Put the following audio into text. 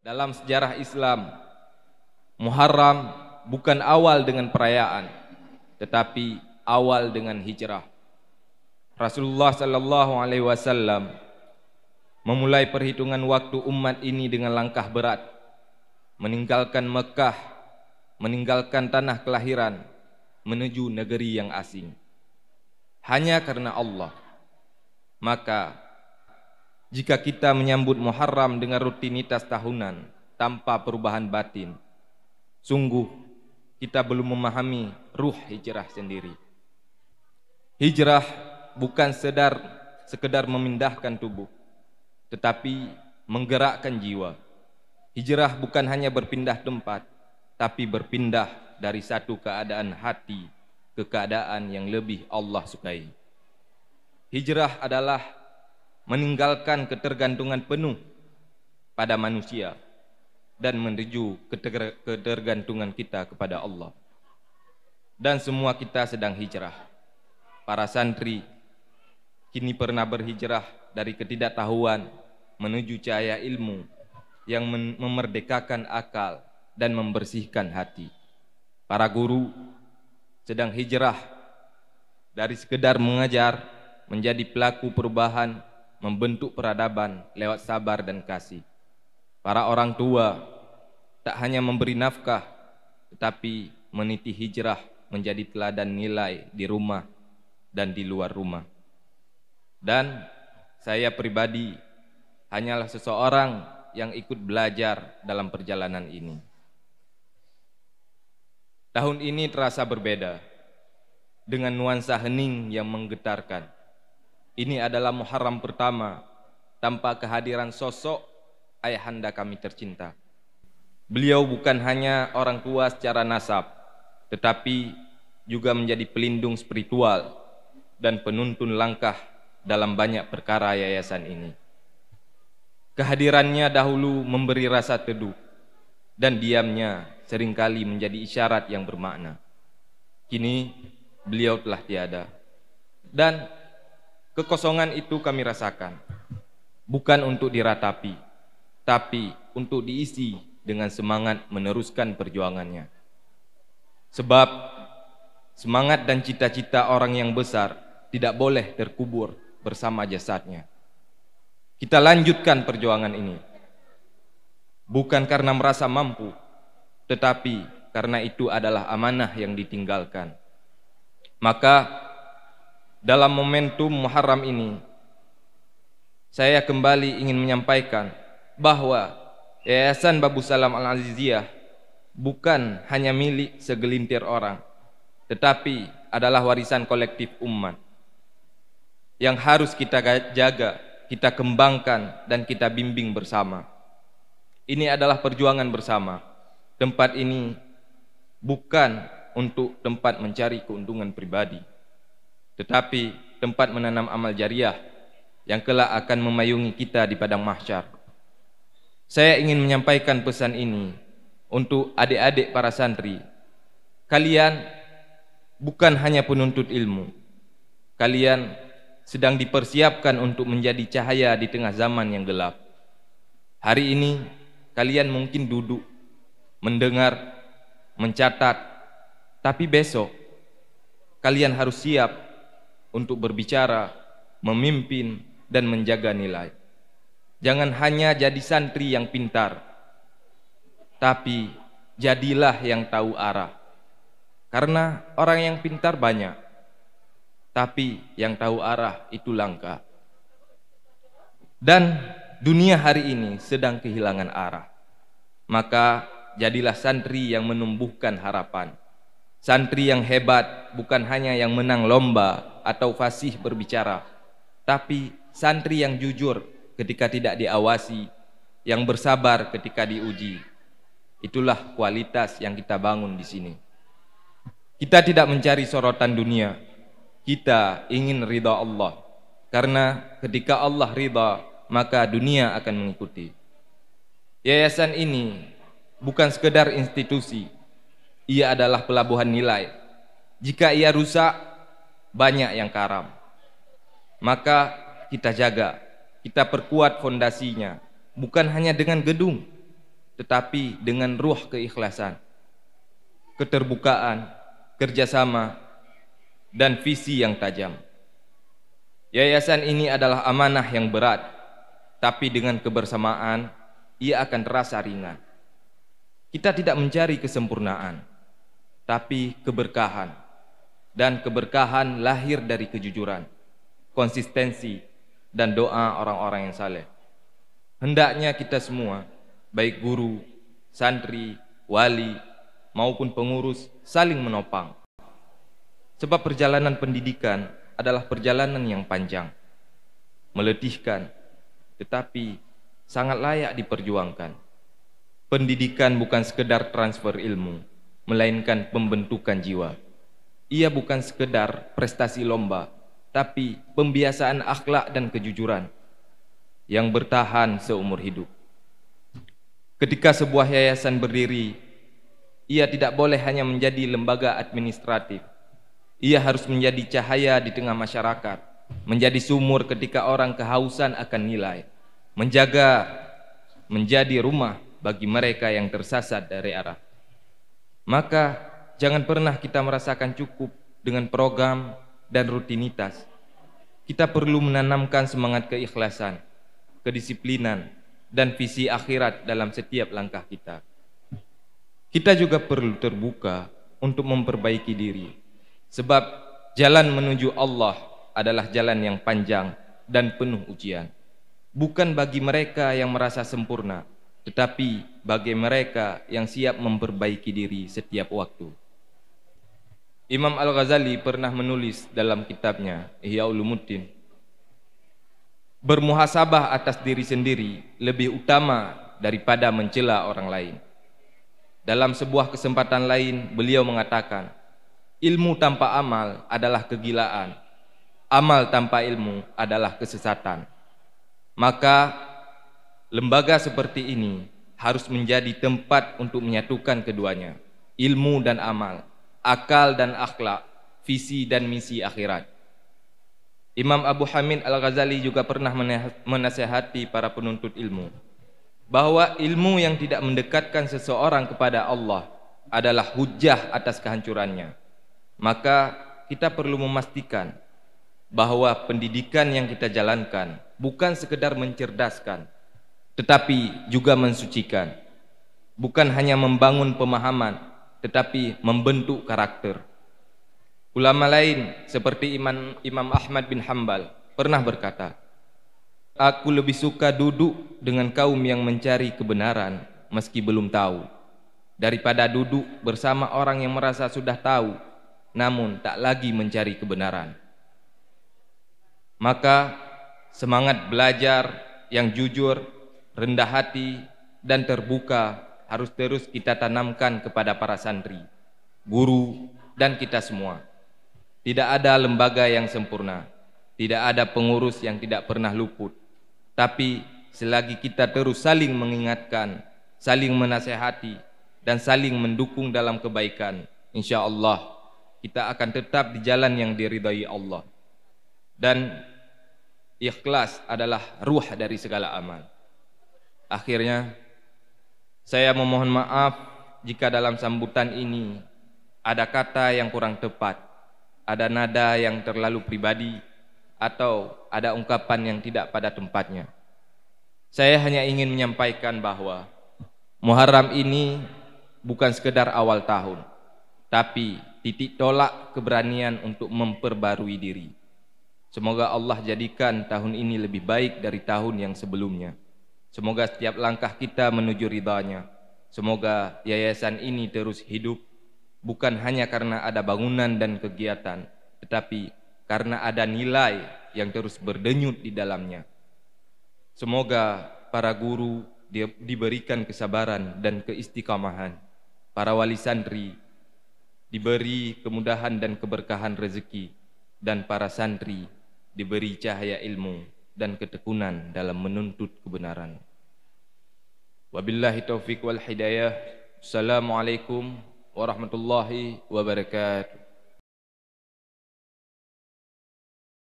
Dalam sejarah Islam, Muharram bukan awal dengan perayaan, tetapi awal dengan hijrah. Rasulullah sallallahu alaihi wasallam memulai perhitungan waktu umat ini dengan langkah berat, meninggalkan Mekah, meninggalkan tanah kelahiran, menuju negeri yang asing. Hanya karena Allah. Maka jika kita menyambut Muharram dengan rutinitas tahunan tanpa perubahan batin, sungguh kita belum memahami ruh hijrah sendiri. Hijrah bukan sekedar memindahkan tubuh, tetapi menggerakkan jiwa. Hijrah bukan hanya berpindah tempat, tapi berpindah dari satu keadaan hati ke keadaan yang lebih Allah sukai. Hijrah adalah meninggalkan ketergantungan penuh pada manusia dan menuju ketergantungan kita kepada Allah. Dan semua kita sedang hijrah. Para santri kini pernah berhijrah dari ketidaktahuan menuju cahaya ilmu yang memerdekakan akal dan membersihkan hati. Para guru sedang hijrah dari sekedar mengajar menjadi pelaku perubahan, membentuk peradaban lewat sabar dan kasih. Para orang tua tak hanya memberi nafkah, tetapi meniti hijrah menjadi teladan nilai di rumah dan di luar rumah. Dan saya pribadi hanyalah seseorang yang ikut belajar dalam perjalanan ini. Tahun ini terasa berbeda, dengan nuansa hening yang menggetarkan. Ini adalah Muharram pertama tanpa kehadiran sosok ayahanda kami tercinta. Beliau bukan hanya orang tua secara nasab, tetapi juga menjadi pelindung spiritual dan penuntun langkah dalam banyak perkara yayasan ini. Kehadirannya dahulu memberi rasa teduh, dan diamnya seringkali menjadi isyarat yang bermakna. Kini beliau telah tiada, dan kekosongan itu kami rasakan, bukan untuk diratapi, tapi untuk diisi dengan semangat meneruskan perjuangannya. Sebab semangat dan cita-cita orang yang besar tidak boleh terkubur bersama jasadnya. Kita lanjutkan perjuangan ini, bukan karena merasa mampu, tetapi karena itu adalah amanah yang ditinggalkan. Maka dalam momentum Muharram ini, saya kembali ingin menyampaikan bahwa Yayasan Babu Salam Al-Aziziyah bukan hanya milik segelintir orang, tetapi adalah warisan kolektif umat yang harus kita jaga, kita kembangkan, dan kita bimbing bersama. Ini adalah perjuangan bersama. Tempat ini bukan untuk tempat mencari keuntungan pribadi, tetapi tempat menanam amal jariah yang kelak akan memayungi kita di padang mahsyar. Saya ingin menyampaikan pesan ini untuk adik-adik para santri. Kalian bukan hanya penuntut ilmu, kalian sedang dipersiapkan untuk menjadi cahaya di tengah zaman yang gelap. Hari ini kalian mungkin duduk, mendengar, mencatat, tapi besok kalian harus siap untuk berbicara, memimpin, dan menjaga nilai. Jangan hanya jadi santri yang pintar, tapi jadilah yang tahu arah. Karena orang yang pintar banyak, tapi yang tahu arah itu langka. Dan dunia hari ini sedang kehilangan arah. Maka jadilah santri yang menumbuhkan harapan. Santri yang hebat bukan hanya yang menang lomba atau fasih berbicara, tapi santri yang jujur ketika tidak diawasi, yang bersabar ketika diuji. Itulah kualitas yang kita bangun di sini. Kita tidak mencari sorotan dunia, kita ingin ridha Allah. Karena ketika Allah ridha, maka dunia akan mengikuti. Yayasan ini bukan sekedar institusi, ia adalah pelabuhan nilai. Jika ia rusak, banyak yang karam. Maka kita jaga, kita perkuat fondasinya, bukan hanya dengan gedung, tetapi dengan ruh keikhlasan, keterbukaan, kerjasama, dan visi yang tajam. Yayasan ini adalah amanah yang berat, tapi dengan kebersamaan ia akan terasa ringan. Kita tidak mencari kesempurnaan, tapi keberkahan, dan keberkahan lahir dari kejujuran, konsistensi, dan doa orang-orang yang saleh. Hendaknya kita semua, baik guru, santri, wali, maupun pengurus, saling menopang. Sebab perjalanan pendidikan adalah perjalanan yang panjang, meletihkan, tetapi sangat layak diperjuangkan. Pendidikan bukan sekedar transfer ilmu, melainkan pembentukan jiwa. Ia bukan sekedar prestasi lomba, tapi pembiasaan akhlak dan kejujuran yang bertahan seumur hidup. Ketika sebuah yayasan berdiri, ia tidak boleh hanya menjadi lembaga administratif. Ia harus menjadi cahaya di tengah masyarakat, menjadi sumur ketika orang kehausan akan nilai, menjadi rumah bagi mereka yang tersesat dari arah. Maka jangan pernah kita merasakan cukup dengan program dan rutinitas. Kita perlu menanamkan semangat keikhlasan, kedisiplinan, dan visi akhirat dalam setiap langkah kita. Kita juga perlu terbuka untuk memperbaiki diri, sebab jalan menuju Allah adalah jalan yang panjang dan penuh ujian. Bukan bagi mereka yang merasa sempurna, tetapi bagi mereka yang siap memperbaiki diri setiap waktu. Imam Al-Ghazali pernah menulis dalam kitabnya Ihya Ulumuddin, bermuhasabah atas diri sendiri lebih utama daripada mencela orang lain. Dalam sebuah kesempatan lain beliau mengatakan, ilmu tanpa amal adalah kegilaan, amal tanpa ilmu adalah kesesatan. Maka lembaga seperti ini harus menjadi tempat untuk menyatukan keduanya, ilmu dan amal, akal dan akhlak, visi dan misi akhirat. Imam Abu Hamid Al-Ghazali juga pernah menasihati para penuntut ilmu bahwa ilmu yang tidak mendekatkan seseorang kepada Allah adalah hujah atas kehancurannya. Maka kita perlu memastikan bahwa pendidikan yang kita jalankan bukan sekedar mencerdaskan, tetapi juga mensucikan. Bukan hanya membangun pemahaman, tetapi membentuk karakter. Ulama lain seperti Imam Ahmad bin Hanbal pernah berkata, aku lebih suka duduk dengan kaum yang mencari kebenaran meski belum tahu, daripada duduk bersama orang yang merasa sudah tahu namun tak lagi mencari kebenaran. Maka semangat belajar yang jujur, rendah hati, dan terbuka harus terus kita tanamkan kepada para santri, guru, dan kita semua. Tidak ada lembaga yang sempurna, tidak ada pengurus yang tidak pernah luput. Tapi selagi kita terus saling mengingatkan, saling menasehati, dan saling mendukung dalam kebaikan, insya Allah kita akan tetap di jalan yang diridai Allah. Dan ikhlas adalah ruh dari segala amal. Akhirnya saya memohon maaf jika dalam sambutan ini ada kata yang kurang tepat, ada nada yang terlalu pribadi, atau ada ungkapan yang tidak pada tempatnya. Saya hanya ingin menyampaikan bahwa Muharram ini bukan sekedar awal tahun, tapi titik tolak keberanian untuk memperbarui diri. Semoga Allah jadikan tahun ini lebih baik dari tahun yang sebelumnya. Semoga setiap langkah kita menuju ridha-Nya. Semoga yayasan ini terus hidup, bukan hanya karena ada bangunan dan kegiatan, tetapi karena ada nilai yang terus berdenyut di dalamnya. Semoga para guru diberikan kesabaran dan keistiqamahan. Para wali santri diberi kemudahan dan keberkahan rezeki, dan para santri diberi cahaya ilmu dan ketekunan dalam menuntut kebenaran. Wabillahi taufiq wal hidayah. Assalamualaikum warahmatullahi wabarakatuh.